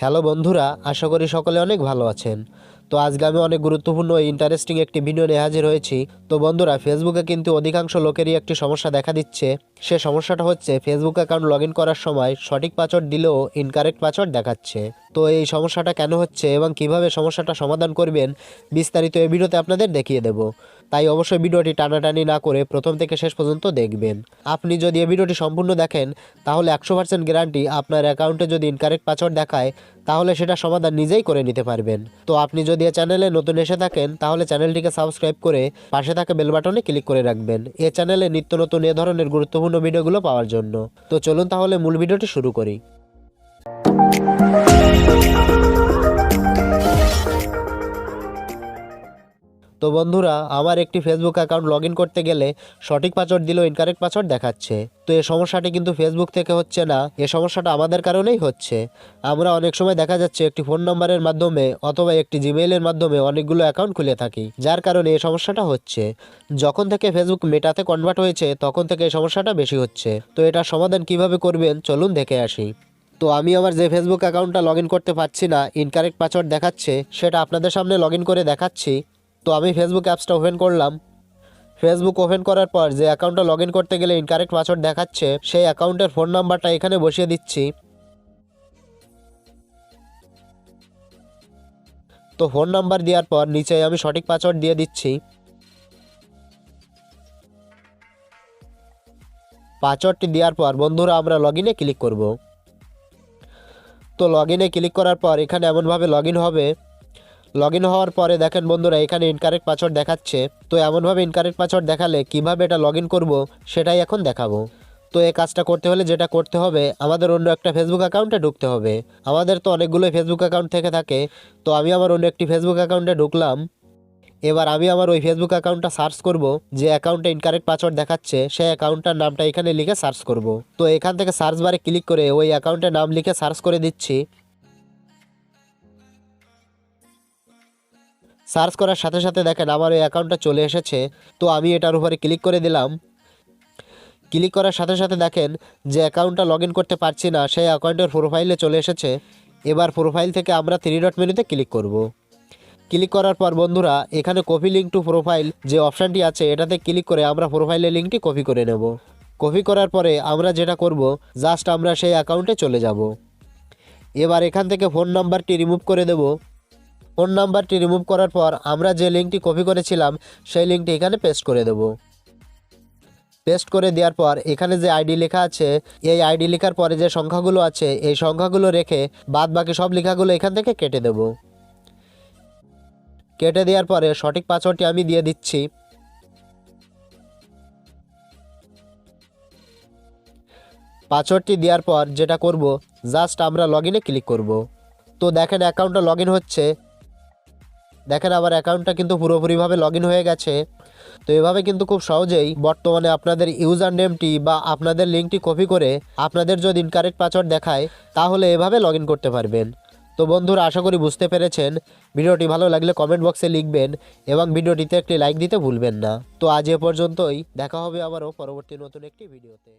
Hello বন্ধুরা, আশা করি সকলে অনেক ভালো আছেন। তো আজকে আমি অনেক গুরুত্বপূর্ণ ও ইন্টারেস্টিং একটি ভিডিও নিয়ে হাজির হয়েছি। তো বন্ধুরা, ফেসবুকে কিন্তু অধিকাংশ লোকেরই একটি সমস্যা দেখা দিচ্ছে। সে সমস্যাটা হচ্ছে ফেসবুক অ্যাকাউন্ট লগ ইন করার সময় সঠিক পাসওয়ার্ড দিলেও ইনকারেক্ট পাসওয়ার্ড দেখাচ্ছে। তো এই সমস্যাটা কেন হচ্ছে এবং কিভাবে সমস্যাটা সমাধান করবেন বিস্তারিত এই ভিডিওতে আপনাদের দেখিয়ে দেব। তাই অবশ্যই ভিডিওটি টানাটানি না করে প্রথম থেকে শেষ পর্যন্ত দেখবেন। আপনি যদি এই ভিডিওটি সম্পূর্ণ দেখেন তাহলে 100% গ্যারান্টি আপনার অ্যাকাউন্টে যদি ইনকারেক্ট পাসওয়ার্ড দেখায় তাহলে সেটা সমাধান নিজেই করে নিতে পারবেন। তো আপনি যদি এই চ্যানেলে নতুন এসে থাকেন তাহলে চ্যানেলটিকে সাবস্ক্রাইব করে পাশে থাকা বেল বাটনে ক্লিক করে রাখবেন এই চ্যানেলে নিত্য নতুন এ ধরনের গুরুত্বপূর্ণ ভিডিওগুলো পাওয়ার জন্য। তো চলুন তাহলে মূল ভিডিওটি শুরু করি। তো বন্ধুরা, আমার একটি ফেসবুক অ্যাকাউন্ট লগ ইন করতে গেলে সঠিক পাসওয়ার্ড দিলেও ইনকারেক্ট পাসওয়ার্ড দেখাচ্ছে। তো এই সমস্যাটি কিন্তু ফেসবুক থেকে হচ্ছে না, এই সমস্যাটা আমাদের কারণেই হচ্ছে। আমরা অনেক সময় দেখা যাচ্ছে একটি ফোন নাম্বারের মাধ্যমে অথবা একটি জিমেইলের মাধ্যমে অনেকগুলো অ্যাকাউন্ট খুলে থাকি, যার কারণে এই সমস্যাটা হচ্ছে। যখন থেকে ফেসবুক মেটাতে কনভার্ট হয়েছে তখন থেকে এই সমস্যাটা বেশি হচ্ছে। তো এটার সমাধান কিভাবে করবেন চলুন দেখে আসি। তো আমি আমার যে ফেসবুক অ্যাকাউন্টটা লগ ইন করতে পারছি না, ইনকারেক্ট পাসওয়ার্ড দেখাচ্ছে, সেটা আপনাদের সামনে লগ ইন করে দেখাচ্ছি। তো আমি ফেসবুক অ্যাপসটা ওপেন করলাম। ফেসবুক ওপেন করার পর যে অ্যাকাউন্টটা লগ ইন করতে গেলে ইনকারেক্ট পাসওয়ার্ড দেখাচ্ছে সেই অ্যাকাউন্টের ফোন নাম্বারটা এখানে বসিয়ে দিচ্ছি। তো ফোন নাম্বার দেওয়ার পর নিচে আমি সঠিক পাসওয়ার্ড দিয়ে দিচ্ছি। পাসওয়ার্ডটি দেওয়ার পর বন্ধুরা আমরা লগ ইনে ক্লিক করব। তো লগ ইনে ক্লিক করার পর এখানে এমনভাবে লগ ইন হবে। লগ ইন হওয়ার পরে দেখেন বন্ধুরা এখানে ইনকারেক্ট পাসওয়ার্ড দেখাচ্ছে। তো এমনভাবে ইনকারেক্ট পাসওয়ার্ড দেখালে কিভাবে এটা লগ ইন করবো সেটাই এখন দেখাবো। তো এই কাজটা করতে হলে যেটা করতে হবে, আমাদের অন্য একটা ফেসবুক অ্যাকাউন্টে ঢুকতে হবে। আমাদের তো অনেকগুলোই ফেসবুক অ্যাকাউন্ট থেকে থাকে। তো আমি আমার অন্য একটি ফেসবুক অ্যাকাউন্টে ঢুকলাম। এবার আমি আমার ওই ফেসবুক অ্যাকাউন্টটা সার্চ করব। যে অ্যাকাউন্টে ইনকারেক্ট পাসওয়ার্ড দেখাচ্ছে সেই অ্যাকাউন্টটার নামটা এখানে লিখে সার্চ করব। তো এখান থেকে সার্চ বারে ক্লিক করে ওই অ্যাকাউন্টের নাম লিখে সার্চ করে দিচ্ছি। সার্চ করার সাথে সাথে দেখেন আমার ওই অ্যাকাউন্টটা চলে এসেছে। তো আমি এটার উপরে ক্লিক করে দিলাম। ক্লিক করার সাথে সাথে দেখেন যে অ্যাকাউন্টটা লগ ইন করতে পারছি না সেই অ্যাকাউন্টের প্রোফাইলে চলে এসেছে। এবার প্রোফাইল থেকে আমরা 3 ডট মেনুতে ক্লিক করব। ক্লিক করার পর বন্ধুরা এখানে কপি লিঙ্ক টু প্রোফাইল যে অপশানটি আছে এটাতে ক্লিক করে আমরা প্রোফাইলের লিঙ্কটি কপি করে নেব। কপি করার পরে আমরা যেটা করব, জাস্ট আমরা সেই অ্যাকাউন্টে চলে যাব। এবার এখান থেকে ফোন নাম্বারটি রিমুভ করে দেব। ফোন নাম্বারটি রিমুভ করার পর আমরা যে লিঙ্কটি কপি করেছিলাম সেই লিঙ্কটি এখানে পেস্ট করে দেব। পেস্ট করে দেওয়ার পর এখানে যে আইডি লেখা আছে এই আইডি লেখার পরে যে সংখ্যাগুলো আছে এই সংখ্যাগুলো রেখে বাদ বাকি সব লেখাগুলো এখান থেকে কেটে দেব। কেটে দেওয়ার পরে সঠিক পাসওয়ার্ডটি আমি দিয়ে দিচ্ছি। পাসওয়ার্ডটি দেওয়ার পর যেটা করব, জাস্ট আমরা লগ ইনে ক্লিক করব। তো দেখেন অ্যাকাউন্টটা লগ ইন হচ্ছে। দেখেন আমার অ্যাকাউন্টটা কিন্তু পুরোপুরিভাবে লগ ইন হয়ে গেছে। তো এভাবে কিন্তু খুব সহজেই বর্তমানে আপনাদের ইউজার নেমটি বা আপনাদের লিঙ্কটি কপি করে আপনাদের যদি ইনকারেক্ট পাসওয়ার্ড দেখায় তাহলে এভাবে লগ ইন করতে পারবেন। তো বন্ধুরা, আশা করি বুঝতে পেরেছেন। ভিডিওটি ভালো লাগলে কমেন্ট বক্সে লিখবেন এবং ভিডিওটিতে একটি লাইক দিতে ভুলবেন না। তো আজ এ পর্যন্তই, দেখা হবে আবারও পরবর্তী নতুন একটি ভিডিওতে।